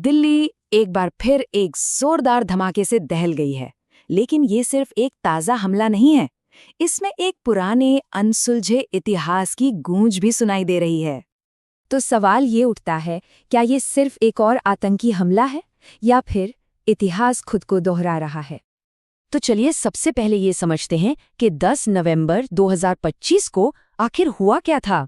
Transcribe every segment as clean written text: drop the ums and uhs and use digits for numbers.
दिल्ली एक बार फिर एक जोरदार धमाके से दहल गई है। लेकिन ये सिर्फ एक ताज़ा हमला नहीं है, इसमें एक पुराने अनसुलझे इतिहास की गूंज भी सुनाई दे रही है। तो सवाल ये उठता है, क्या ये सिर्फ एक और आतंकी हमला है या फिर इतिहास खुद को दोहरा रहा है? तो चलिए सबसे पहले ये समझते हैं कि 10 नवंबर 2025 को आखिर हुआ क्या था।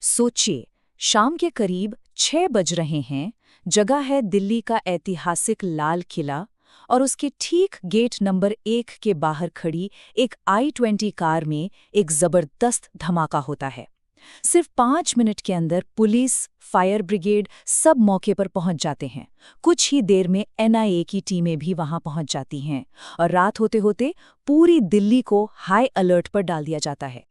सोचिए, शाम के करीब 6 बज रहे हैं। जगह है दिल्ली का ऐतिहासिक लाल किला और उसके ठीक गेट नंबर 1 के बाहर खड़ी एक I-20 कार में एक जबरदस्त धमाका होता है। सिर्फ 5 मिनट के अंदर पुलिस, फायर ब्रिगेड सब मौके पर पहुंच जाते हैं। कुछ ही देर में NIA की टीमें भी वहां पहुंच जाती हैं और रात होते होते पूरी दिल्ली को हाई अलर्ट पर डाल दिया जाता है।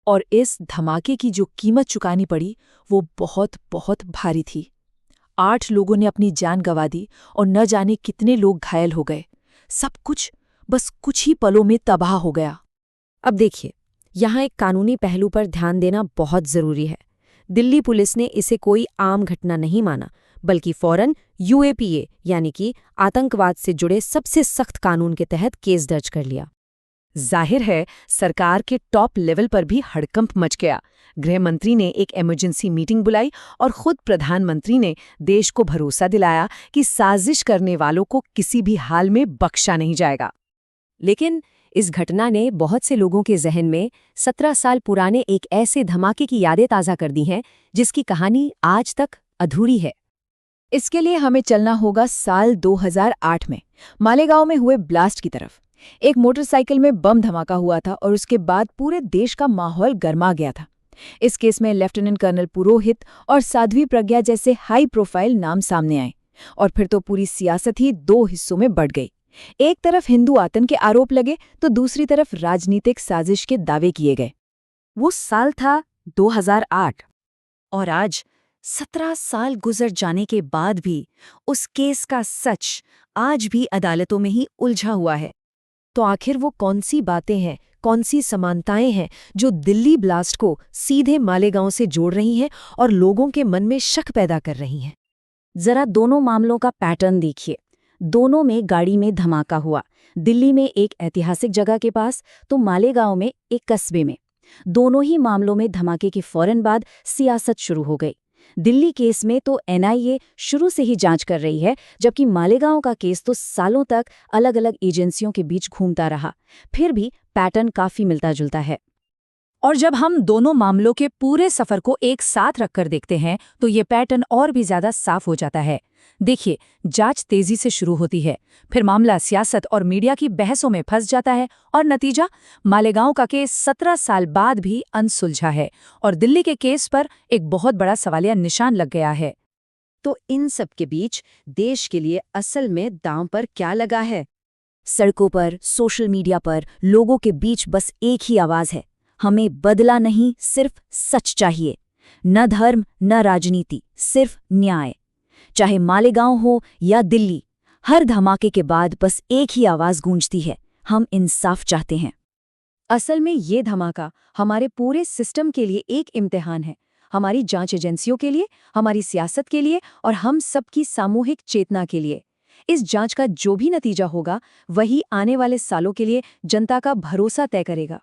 और इस धमाके की जो कीमत चुकानी पड़ी वो बहुत बहुत भारी थी। 8 लोगों ने अपनी जान गंवा दी और न जाने कितने लोग घायल हो गए। सब कुछ बस कुछ ही पलों में तबाह हो गया। अब देखिए, यहाँ एक कानूनी पहलू पर ध्यान देना बहुत ज़रूरी है। दिल्ली पुलिस ने इसे कोई आम घटना नहीं माना, बल्कि फौरन UAPA यानी कि आतंकवाद से जुड़े सबसे सख्त कानून के तहत केस दर्ज कर लिया। जाहिर है, सरकार के टॉप लेवल पर भी हड़कंप मच गया। गृह मंत्री ने एक इमरजेंसी मीटिंग बुलाई और खुद प्रधानमंत्री ने देश को भरोसा दिलाया कि साजिश करने वालों को किसी भी हाल में बख्शा नहीं जाएगा। लेकिन इस घटना ने बहुत से लोगों के जहन में 17 साल पुराने एक ऐसे धमाके की यादें ताज़ा कर दी हैं जिसकी कहानी आज तक अधूरी है। इसके लिए हमें चलना होगा साल 2008 में मालेगांव में हुए ब्लास्ट की तरफ। एक मोटरसाइकिल में बम धमाका हुआ था और उसके बाद पूरे देश का माहौल गर्मा गया था। इस केस में लेफ्टिनेंट कर्नल पुरोहित और साध्वी प्रज्ञा जैसे हाई प्रोफाइल नाम सामने आए और फिर तो पूरी सियासत ही 2 हिस्सों में बढ़ गई। एक तरफ हिंदू आतंक के आरोप लगे तो दूसरी तरफ राजनीतिक साजिश के दावे किए गए। वो साल था 2008 और आज 17 साल गुजर जाने के बाद भी उस केस का सच आज भी अदालतों में ही उलझा हुआ है। तो आखिर वो कौन सी बातें हैं, कौन सी समानताएं हैं जो दिल्ली ब्लास्ट को सीधे मालेगांव से जोड़ रही हैं और लोगों के मन में शक पैदा कर रही हैं? जरा दोनों मामलों का पैटर्न देखिए। दोनों में गाड़ी में धमाका हुआ, दिल्ली में एक ऐतिहासिक जगह के पास तो मालेगांव में एक कस्बे में। दोनों ही मामलों में धमाके के फौरन बाद सियासत शुरू हो गई। दिल्ली केस में तो NIA शुरू से ही जांच कर रही है, जबकि मालेगांव का केस तो सालों तक अलग अलग एजेंसियों के बीच घूमता रहा। फिर भी पैटर्न काफी मिलता जुलता है। और जब हम दोनों मामलों के पूरे सफर को एक साथ रखकर देखते हैं तो ये पैटर्न और भी ज्यादा साफ हो जाता है। देखिए, जांच तेजी से शुरू होती है, फिर मामला सियासत और मीडिया की बहसों में फंस जाता है और नतीजा मालेगांव का केस 17 साल बाद भी अनसुलझा है और दिल्ली के केस पर एक बहुत बड़ा सवालिया निशान लग गया है। तो इन सब के बीच देश के लिए असल में दांव पर क्या लगा है? सड़कों पर, सोशल मीडिया पर लोगों के बीच बस एक ही आवाज है, हमें बदला नहीं, सिर्फ सच चाहिए। न धर्म न राजनीति, सिर्फ न्याय। चाहे मालेगांव हो या दिल्ली, हर धमाके के बाद बस एक ही आवाज गूंजती है, हम इंसाफ चाहते हैं। असल में ये धमाका हमारे पूरे सिस्टम के लिए एक इम्तिहान है, हमारी जांच एजेंसियों के लिए, हमारी सियासत के लिए और हम सबकी सामूहिक चेतना के लिए। इस जांच का जो भी नतीजा होगा वही आने वाले सालों के लिए जनता का भरोसा तय करेगा।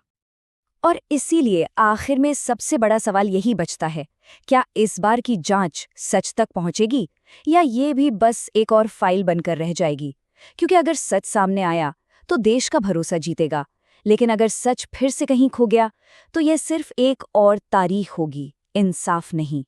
और इसीलिए आखिर में सबसे बड़ा सवाल यही बचता है, क्या इस बार की जांच सच तक पहुंचेगी या ये भी बस एक और फाइल बनकर रह जाएगी? क्योंकि अगर सच सामने आया तो देश का भरोसा जीतेगा, लेकिन अगर सच फिर से कहीं खो गया तो यह सिर्फ एक और तारीख होगी, इंसाफ नहीं।